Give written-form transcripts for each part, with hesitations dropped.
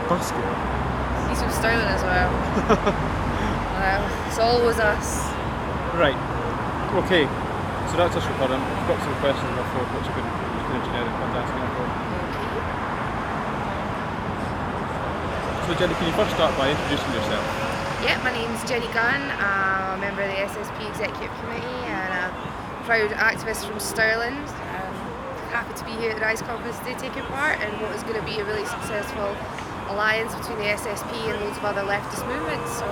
Busking? He's from Stirling as well. It's always us. Right. Okay. So that's us recording. I've got some questions on my phone which have been kind of generic ones asking everyone. So Jenny, can you first start by introducing yourself? Yeah, my name's Jenny Gunn. I'm a member of the SSP Executive Committee and a proud activist from Stirling. Happy to be here at the RISE conference today taking part in what is going to be a really successful alliance between the SSP and loads of other leftist movements.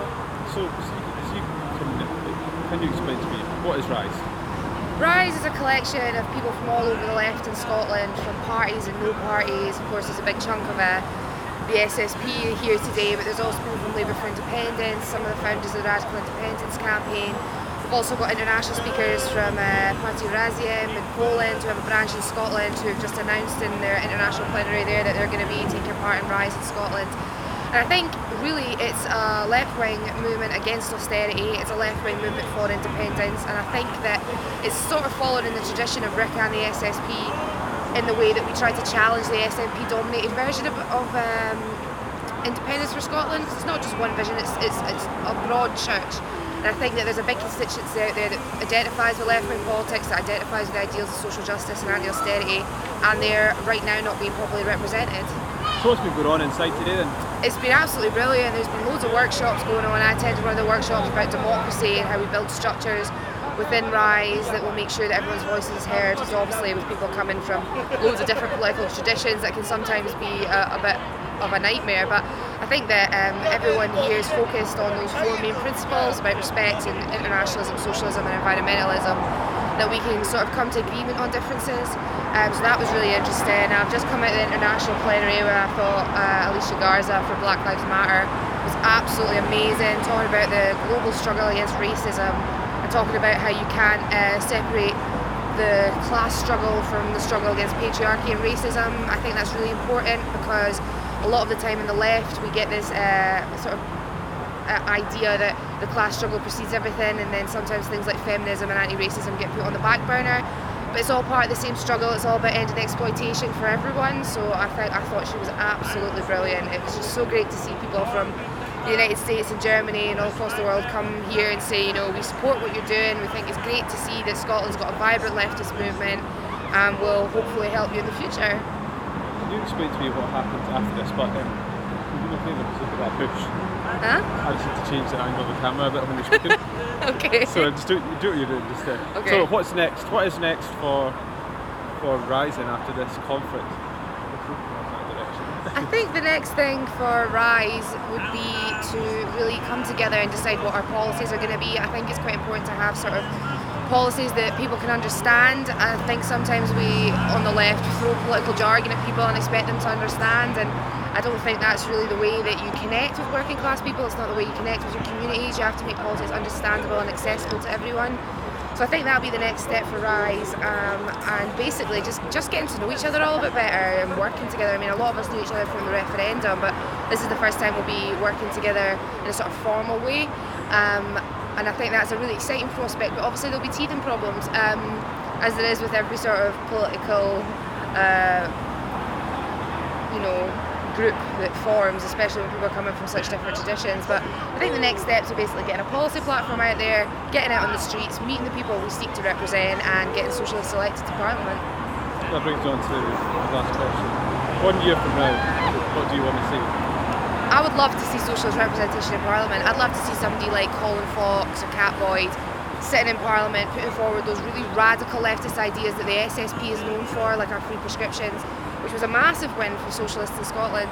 Can you explain to me, what is RISE? RISE is a collection of people from all over the left in Scotland, from parties and no parties. Of course, there's a big chunk of the SSP here today, but there's also people from Labour for Independence, some of the founders of the Radical Independence campaign. We've also got international speakers from Partii Razem in Poland, who have a branch in Scotland, who have just announced in their international plenary there that they're going to be taking part in RISE in Scotland. And I think really it's a left-wing movement against austerity, it's a left-wing movement for independence, and I think that it's sort of followed in the tradition of RIC and the SSP in the way that we try to challenge the SNP-dominated version of independence for Scotland. It's not just one vision, it's a broad church. And I think that there's a big constituency out there that identifies with left-wing politics, that identifies with the ideals of social justice and anti-austerity, and they're right now not being properly represented. So what's been going on inside today then? It's been absolutely brilliant. There's been loads of workshops going on. I attended one of the workshops about democracy and how we build structures within RISE that will make sure that everyone's voice is heard. Because obviously with people coming from loads of different political traditions, that can sometimes be a bit of a nightmare. But I think that everyone here is focused on those four main principles about respect and internationalism, socialism and environmentalism, that we can sort of come to agreement on differences. So that was really interesting. I've just come out of the international plenary where I thought Alicia Garza for Black Lives Matter was absolutely amazing, talking about the global struggle against racism and talking about how you can't separate the class struggle from the struggle against patriarchy and racism. I think that's really important because a lot of the time in the left we get this sort of idea that the class struggle precedes everything, and then sometimes things like feminism and anti-racism get put on the back burner. But it's all part of the same struggle. It's all about ending exploitation for everyone. So I thought she was absolutely brilliant. It was just so great to see people from the United States and Germany and all across the world come here and say, you know, we support what you're doing. We think it's great to see that Scotland's got a vibrant leftist movement and will hopefully help you in the future. Can you explain to me what happened after this? But can you do me a favour, just look at that bush. Huh? I just need to change the angle of the camera a bit when you're speaking. Okay. So just do what you're doing just there. Okay. So what's next? What is next for Rising after this conference? I think the next thing for RISE would be to really come together and decide what our policies are going to be. I think it's quite important to have sort of policies that people can understand. I think sometimes we, on the left, throw political jargon at people and expect them to understand, and I don't think that's really the way that you connect with working class people. It's not the way you connect with your communities. You have to make politics understandable and accessible to everyone. So I think that'll be the next step for RISE, and basically just getting to know each other all a bit better and working together. I mean, a lot of us knew each other from the referendum, but this is the first time we'll be working together in a sort of formal way. And I think that's a really exciting prospect, but obviously there'll be teething problems, as there is with every sort of political, group that forms, especially when people are coming from such different traditions. But I think the next steps are basically getting a policy platform out there, getting out on the streets, meeting the people we seek to represent, and getting socialists elected to Parliament. That brings on to the last question. 1 year from now, what do you want to see? I would love to see socialist representation in Parliament. I'd love to see somebody like Colin Fox or Cat Boyd sitting in Parliament putting forward those really radical leftist ideas that the SSP is known for, like our free prescriptions, which was a massive win for socialists in Scotland.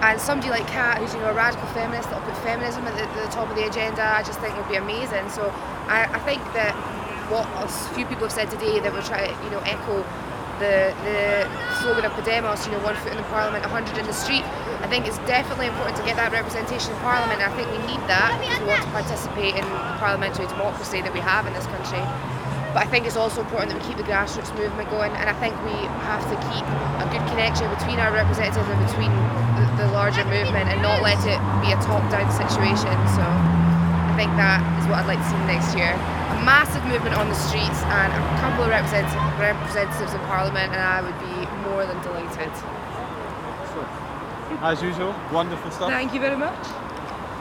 And somebody like Cat, who's a radical feminist that'll put feminism at the top of the agenda, I just think would be amazing. So I think that what a few people have said today, that we're trying to echo the slogan of Podemos, 1 foot in the Parliament, 100 in the street. I think it's definitely important to get that representation in Parliament, and I think we need that because we want to participate in the parliamentary democracy that we have in this country. But I think it's also important that we keep the grassroots movement going, and I think we have to keep a good connection between our representatives and between the larger movement, and not let it be a top-down situation. So I think that is what I'd like to see next year. A massive movement on the streets and a couple of representatives in Parliament, and I would be more than delighted. As usual, wonderful stuff. Thank you very much.